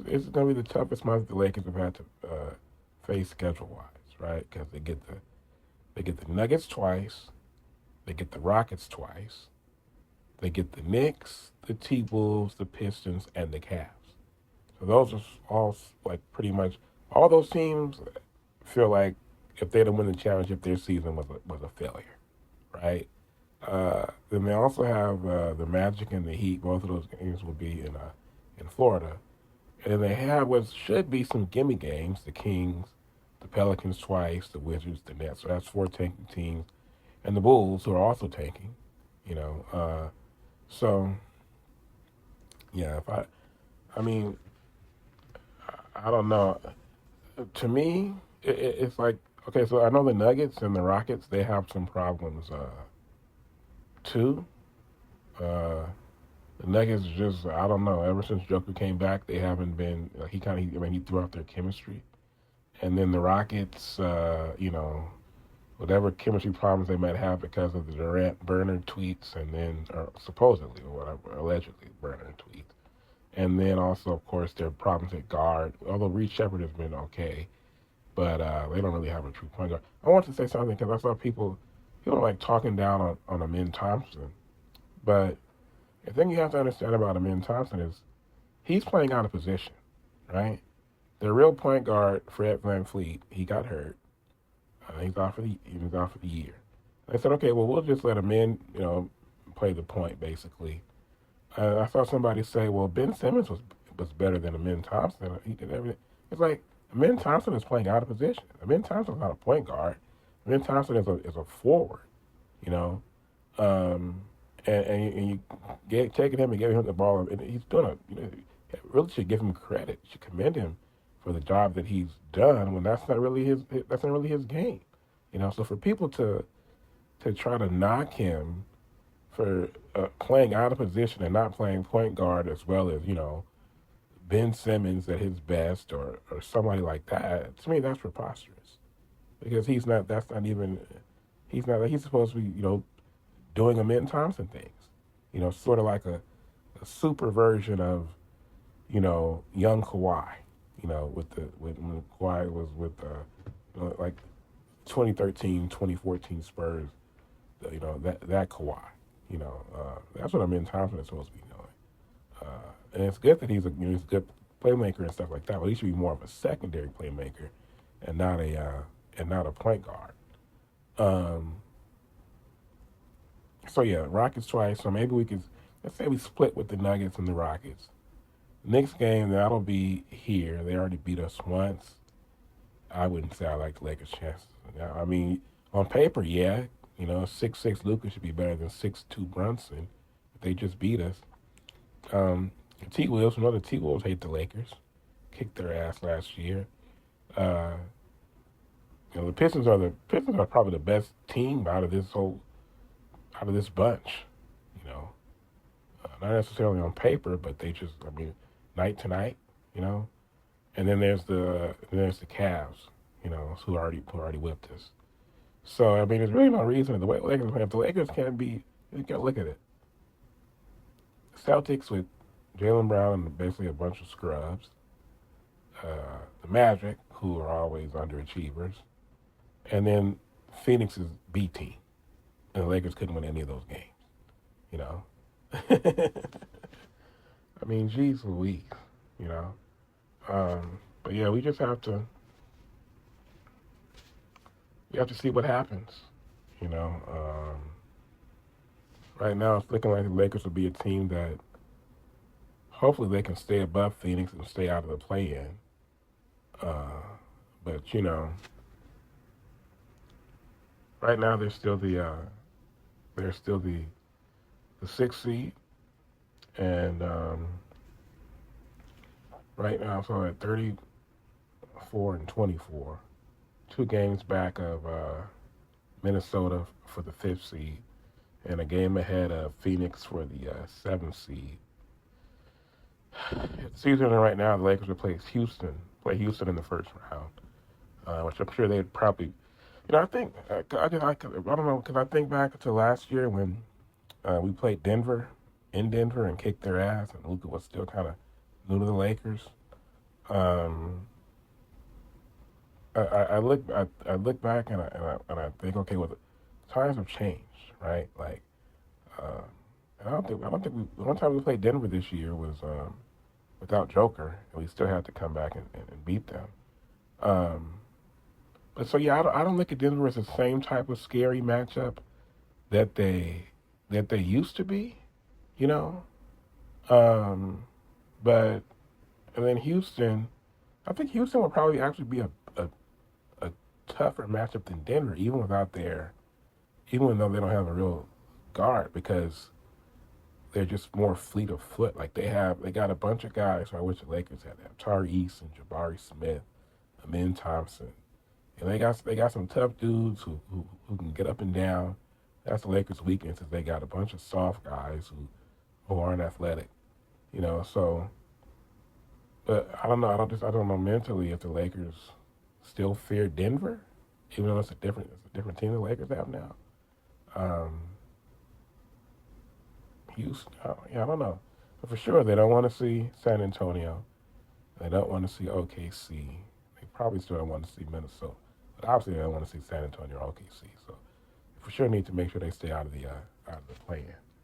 it's going to be the toughest month the Lakers have had to face schedule wise, right? Because they get the Nuggets twice, they get the Rockets twice, they get the Knicks, the T Wolves, the Pistons, and the Cavs. So those are all like pretty much all those teams feel like if they don't win the championship, their season was a failure, right? Then they also have the Magic and the Heat. Both of those games will be in Florida. And then they have what should be some gimme games: the Kings, the Pelicans twice, the Wizards, the Nets. So that's four tanking teams, and the Bulls who are also tanking. You know, so yeah. If I mean, I don't know. To me, it's like okay. So I know the Nuggets and the Rockets they have some problems too. Uh, The Nuggets just I don't know. Ever since Joker came back, they haven't been. He kind of I mean he threw out their chemistry, and then the Rockets, whatever chemistry problems they might have because of the Durant burner tweets, and then or supposedly or whatever allegedly burner tweets, and then also of course their problems at guard. Although Reed Shepard has been okay, but they don't really have a true point guard. I want to say something because I saw people like talking down on Amin Thompson, but the thing you have to understand about Amin Thompson is he's playing out of position, right? The real point guard, Fred Van Fleet, he got hurt. He was out for the year. I said, okay, well, we'll just let him in, play the point basically. I saw somebody say, well, Ben Simmons was better than Amin Thompson. He did everything. It's like Amin Thompson is playing out of position. Amin Thompson's not a point guard. Amin Thompson is a forward, you know. Um, and you taking him and giving him the ball, and he's doing really should give him credit. You should commend him for the job that he's done when that's not really his game, So for people to try to knock him for playing out of position and not playing point guard as well as Ben Simmons at his best or somebody like that, to me that's preposterous because he's not. That's not even. He's not. He's supposed to be doing a Amin Thompson things. Sort of like a super version of, young Kawhi. When Kawhi was with like 2013, 2014 Spurs. That Kawhi. That's what Amin Thompson is supposed to be doing. And it's good that he's a good playmaker and stuff like that. But he should be more of a secondary playmaker and not a point guard. Um, So yeah, Rockets twice. So maybe we could let's say we split with the Nuggets and the Rockets. Next game that'll be here. They already beat us once. I wouldn't say I like the Lakers' chances. I mean, on paper, yeah, 6'6" Luka should be better than 6'2" Brunson. If they just beat us. The T Wolves, the T Wolves hate the Lakers. Kicked their ass last year. Uh, the Pistons are probably the best team out of this bunch, not necessarily on paper, but they just, night to night, And then there's the Cavs, who already whipped us. So there's really no reason the way the Lakers play. If the Lakers can't be, you got to look at it. Celtics with Jaylen Brown and basically a bunch of scrubs. The Magic, who are always underachievers, and then Phoenix's B team. And the Lakers couldn't win any of those games, you know. Geez Louise, you know. But yeah, we have to see what happens, you know. Right now, it's looking like the Lakers will be a team that hopefully they can stay above Phoenix and stay out of the play-in. But right now they're still the sixth seed, and right now so at 34-24, 2 games back of Minnesota for the fifth seed, and a game ahead of Phoenix for the seventh seed. The season right now, the Lakers will play Houston in the first round, which I'm sure they'd probably, I think, I don't know, because I think back to last year when we played Denver in Denver and kicked their ass, and Luka was still kind of new to the Lakers. Um, I look back and I think, okay, well, the times have changed, right? Like, uh, I don't think the one time we played Denver this year was without Joker, and we still had to come back and beat them. Um, but so yeah, I don't look at Denver as the same type of scary matchup that they used to be, you know. Um, but and then Houston, I think Houston would probably actually be a tougher matchup than Denver, even though they don't have a real guard because they're just more fleet of foot. Like they got a bunch of guys. I wish the Lakers had that. Tyrese and Jabari Smith, Amin Thompson, and they got some tough dudes who can get up and down. That's the Lakers' weakness is they got a bunch of soft guys who aren't athletic, you know. So, but I don't know. I don't know mentally if the Lakers still fear Denver, even though it's a different team the Lakers have now. Um, Houston, yeah, I don't know. But for sure, they don't want to see San Antonio. They don't want to see OKC. They probably still don't want to see Minnesota. But obviously, they don't want to see San Antonio or OKC. So for sure, need to make sure they stay out of the play-in.